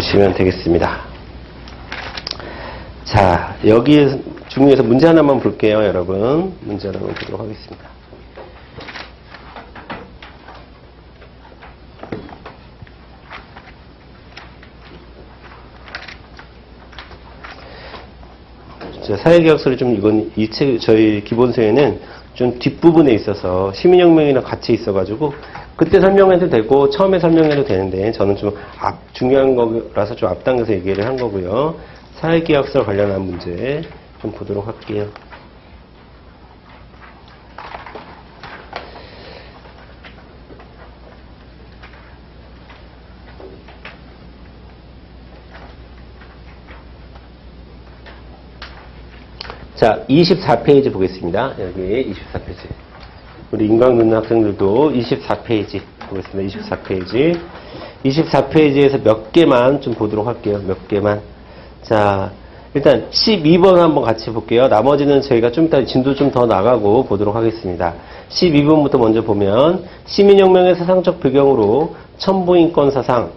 보시면 되겠습니다. 자, 여기 중에서 문제 하나만 볼게요, 여러분. 문제 하나만 보도록 하겠습니다. 사회계약서를 좀 이건 이 책 저희 기본서에는 좀 뒷부분에 있어서 시민혁명이랑 같이 있어가지고 그때 설명해도 되고 처음에 설명해도 되는데 저는 좀 중요한 거라서 좀 앞당겨서 얘기를 한 거고요. 사회계약서 관련한 문제 좀 보도록 할게요. 자, 24페이지 보겠습니다. 여기 24페이지. 우리 인강 듣는 학생들도 24페이지 보겠습니다. 24페이지. 24페이지에서 몇 개만 좀 보도록 할게요. 몇 개만. 자, 일단 12번 한번 같이 볼게요. 나머지는 저희가 좀 이따 진도 좀 더 나가고 보도록 하겠습니다. 12번부터 먼저 보면 시민혁명의 사상적 배경으로 첨부인권 사상,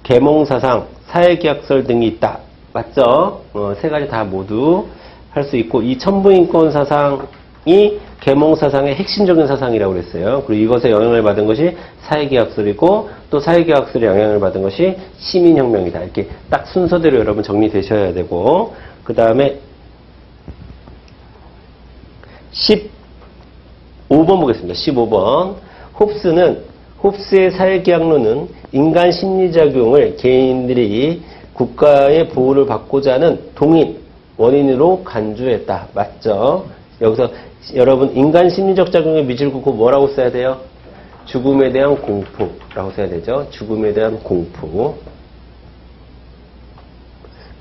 계몽사상, 사회계약설 등이 있다. 맞죠? 세 가지 다 모두 할 수 있고 이 첨부인권 사상이 계몽사상의 핵심적인 사상이라고 그랬어요. 그리고 이것에 영향을 받은 것이 사회계약설이고 또 사회계약설에 영향을 받은 것이 시민혁명이다. 이렇게 딱 순서대로 여러분 정리되셔야 되고 그 다음에 15번 보겠습니다. 15번 홉스의 사회계약론은 인간 심리작용을 개인들이 국가의 보호를 받고자 하는 동인 원인으로 간주했다. 맞죠? 여기서 여러분 인간 심리적 작용에 밑줄 긋고 뭐라고 써야 돼요? 죽음에 대한 공포라고 써야 되죠. 죽음에 대한 공포.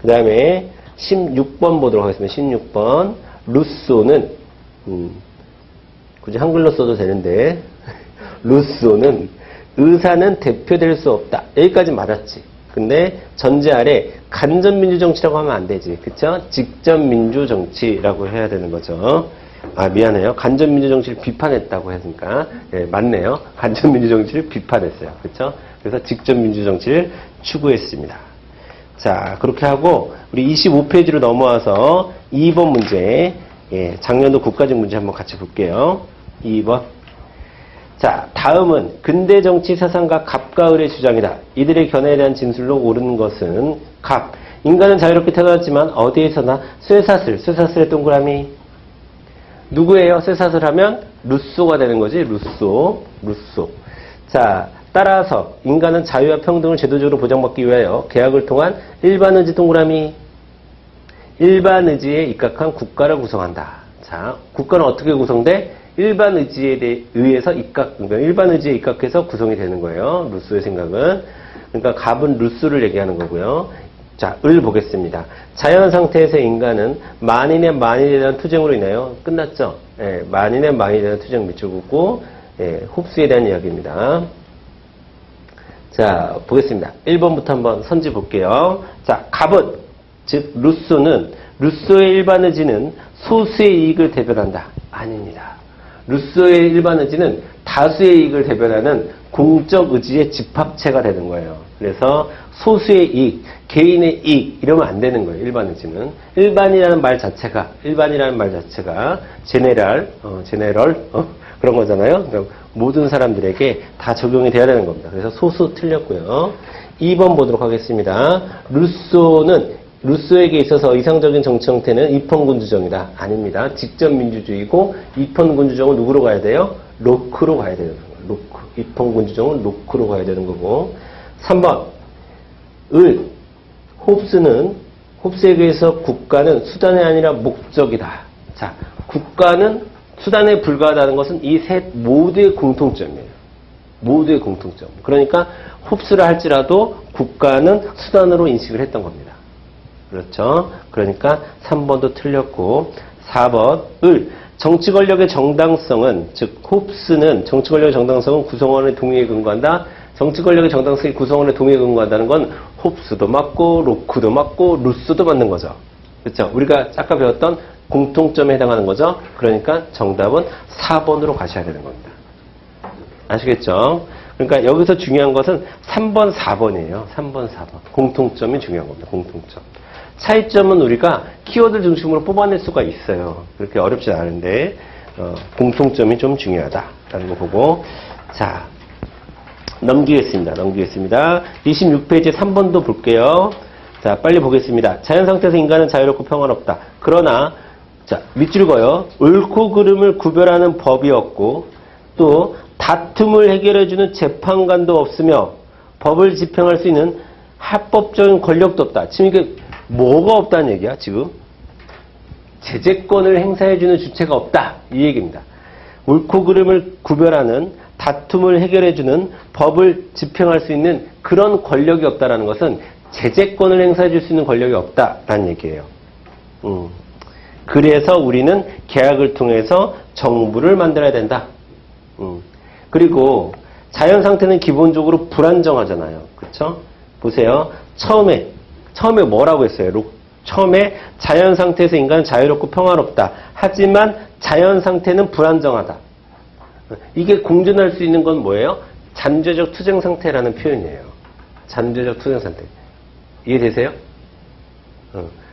그 다음에 16번 보도록 하겠습니다. 16번 루소는 굳이 한글로 써도 되는데 루소는 의사는 대표될 수 없다. 여기까지 맞았지. 근데 전제 아래 간접민주정치라고 하면 안 되지. 그쵸? 직접민주정치라고 해야 되는 거죠. 아, 미안해요. 간접민주정치를 비판했다고 했으니까. 네, 맞네요. 간접민주정치를 비판했어요. 그쵸? 그래서 직접민주정치를 추구했습니다. 자, 그렇게 하고, 우리 25페이지로 넘어와서 2번 문제, 예, 작년도 국가직 문제 한번 같이 볼게요. 2번. 자, 다음은 근대 정치 사상가 갑과 을의 주장이다. 이들의 견해에 대한 진술로 옳은 것은 갑. 인간은 자유롭게 태어났지만 어디에서나 쇠사슬의 동그라미. 누구예요? 쇠사슬 하면 루소가 되는 거지. 루소. 자, 따라서 인간은 자유와 평등을 제도적으로 보장받기 위하여 계약을 통한 일반의지 동그라미. 일반의지에 입각한 국가를 구성한다. 자, 국가는 어떻게 구성돼? 일반 의지에 의해서 일반 의지에 입각해서 구성이 되는 거예요. 루소의 생각은. 그러니까 갑은 루소를 얘기하는 거고요. 자, 을 보겠습니다. 자연 상태에서 인간은 만인의 만인에 대한 투쟁으로 인하여 끝났죠. 예, 만인의 만인에 대한 투쟁 밑줄 긋고 예, 홉스에 대한 이야기입니다. 자, 보겠습니다. 1번부터 한번 선지 볼게요. 자, 갑은 즉 루소의 일반 의지는 소수의 이익을 대변한다. 아닙니다. 루소의 일반 의지는 다수의 이익을 대변하는 공적 의지의 집합체가 되는 거예요. 그래서 소수의 이익, 개인의 이익 이러면 안 되는 거예요. 일반 의지는. 일반이라는 말 자체가 제네럴 그런 거잖아요. 그러니까 모든 사람들에게 다 적용이 돼야 되는 겁니다. 그래서 소수 틀렸고요. 2번 보도록 하겠습니다. 루소에게 있어서 이상적인 정치 형태는 입헌군주정이다. 아닙니다. 직접민주주의고 입헌군주정은 누구로 가야 돼요? 로크로 가야 되는 거예요. 로크. 입헌군주정은 로크로 가야 되는 거고. 3번 홉스에게 있어 국가는 수단이 아니라 목적이다. 자, 국가는 수단에 불과하다는 것은 이 셋 모두의 공통점이에요. 모두의 공통점. 그러니까 홉스를 할지라도 국가는 수단으로 인식을 했던 겁니다. 그렇죠. 그러니까 3번도 틀렸고 4번 정치 권력의 정당성은 즉 홉스는 정치 권력의 정당성은 구성원의 동의에 근거한다. 정치 권력의 정당성이 구성원의 동의에 근거한다는 건 홉스도 맞고 로크도 맞고 루소도 맞는 거죠. 그렇죠. 우리가 아까 배웠던 공통점에 해당하는 거죠. 그러니까 정답은 4번으로 가셔야 되는 겁니다. 아시겠죠? 그러니까 여기서 중요한 것은 3번, 4번이에요. 3번, 4번. 공통점이 중요한 겁니다. 공통점. 차이점은 우리가 키워드 중심으로 뽑아낼 수가 있어요. 그렇게 어렵지 않은데 공통점이 좀 중요하다라는 거 보고 자 넘기겠습니다. 26페이지 3번도 볼게요. 자 빨리 보겠습니다. 자연 상태에서 인간은 자유롭고 평화롭다. 그러나 자 밑줄 그어요. 옳고 그름을 구별하는 법이 없고 또 다툼을 해결해주는 재판관도 없으며 법을 집행할 수 있는 합법적인 권력도 없다. 지금 이게 뭐가 없다는 얘기야, 지금? 제재권을 행사해주는 주체가 없다. 이 얘기입니다. 옳고 그름을 구별하는 다툼을 해결해주는 법을 집행할 수 있는 그런 권력이 없다라는 것은 제재권을 행사해줄 수 있는 권력이 없다라는 얘기예요. 그래서 우리는 계약을 통해서 정부를 만들어야 된다. 그리고 자연 상태는 기본적으로 불안정하잖아요. 그렇죠? 보세요. 처음에 뭐라고 했어요? 처음에 자연 상태에서 인간은 자유롭고 평화롭다. 하지만 자연 상태는 불안정하다. 이게 공존할 수 있는 건 뭐예요? 잠재적 투쟁 상태라는 표현이에요. 잠재적 투쟁 상태. 이해되세요?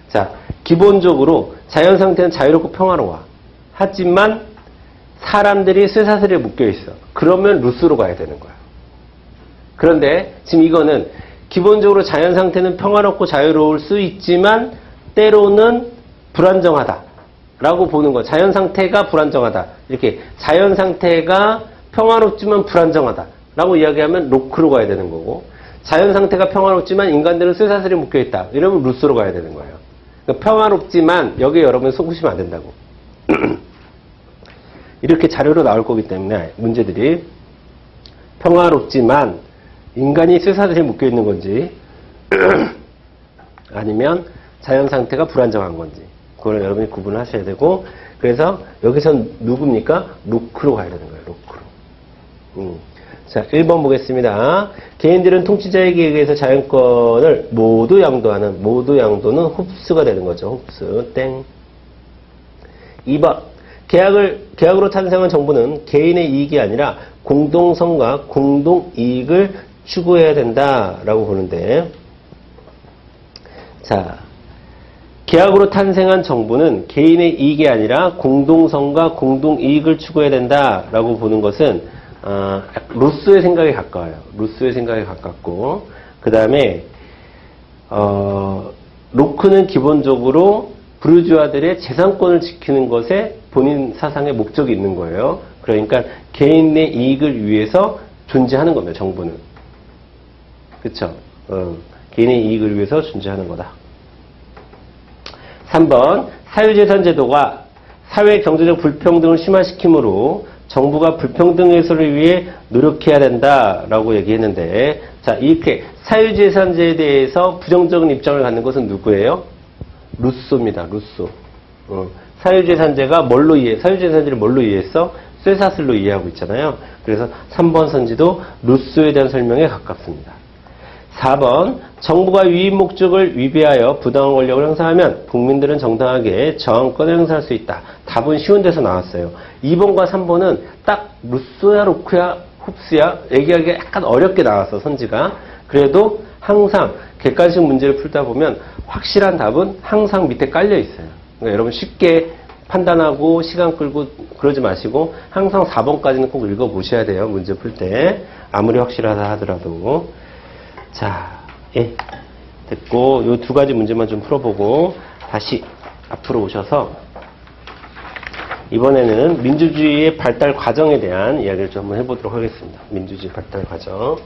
자, 기본적으로 자연 상태는 자유롭고 평화로워. 하지만 사람들이 쇠사슬에 묶여 있어. 그러면 루스로 가야 되는 거야. 그런데 지금 이거는 기본적으로 자연 상태는 평화롭고 자유로울 수 있지만 때로는 불안정하다 라고 보는 거. 자연 상태가 불안정하다. 이렇게 자연 상태가 평화롭지만 불안정하다 라고 이야기하면 로크로 가야 되는 거고, 자연 상태가 평화롭지만 인간들은 쇠사슬에 묶여 있다 이러면 루스로 가야 되는 거예요. 그러니까 평화롭지만 여기에 여러분 속으시면 안 된다고. 이렇게 자료로 나올 거기 때문에 문제들이 평화롭지만 인간이 쇠사슬에 묶여 있는 건지 아니면 자연 상태가 불안정한 건지 그걸 여러분이 구분을 하셔야 되고, 그래서 여기선 누굽니까? 로크로 가야 되는 거예요. 로크로. 자, 1번 보겠습니다. 개인들은 통치자에게 의해서 자연권을 모두 양도하는, 모두 양도는 흡수가 되는 거죠. 흡수. 땡. 2번. 계약으로 탄생한 정부는 개인의 이익이 아니라 공동성과 공동이익을 추구해야 된다라고 보는데, 자, 계약으로 탄생한 정부는 개인의 이익이 아니라 공동성과 공동이익을 추구해야 된다라고 보는 것은 루스의 생각에 가까워요. 루스의 생각에 가깝고, 그 다음에 로크는 기본적으로 부르주아들의 재산권을 지키는 것에 본인 사상의 목적이 있는 거예요. 그러니까 개인의 이익을 위해서 존재하는 겁니다. 정부는. 그렇죠? 개인의 이익을 위해서 존재하는 거다. 3번 사유재산 제도가 사회 경제적 불평등을 심화시키므로 정부가 불평등 해소를 위해 노력해야 된다라고 얘기했는데, 자, 이렇게 사유재산제에 대해서 부정적인 입장을 갖는 것은 누구예요? 루소입니다. 루소. 사유재산제가 사유재산제를 뭘로 이해했어? 쇠사슬로 이해하고 있잖아요. 그래서 3번 선지도 루소에 대한 설명에 가깝습니다. 4번 정부가 위임 목적을 위배하여 부당한 권력을 행사하면 국민들은 정당하게 저항권을 행사할 수 있다. 답은 쉬운 데서 나왔어요. 2번과 3번은 딱 루소야 로크야 홉스야 얘기하기가 약간 어렵게 나왔어, 선지가. 그래도 항상 객관식 문제를 풀다 보면 확실한 답은 항상 밑에 깔려 있어요. 그러니까 여러분 쉽게 판단하고 시간 끌고 그러지 마시고 항상 4번까지는 꼭 읽어보셔야 돼요. 문제 풀 때. 아무리 확실하다 하더라도. 자, 예, 됐고 요 두 가지 문제만 좀 풀어보고 다시 앞으로 오셔서 이번에는 민주주의의 발달 과정에 대한 이야기를 좀 한번 해보도록 하겠습니다. 민주주의 발달 과정.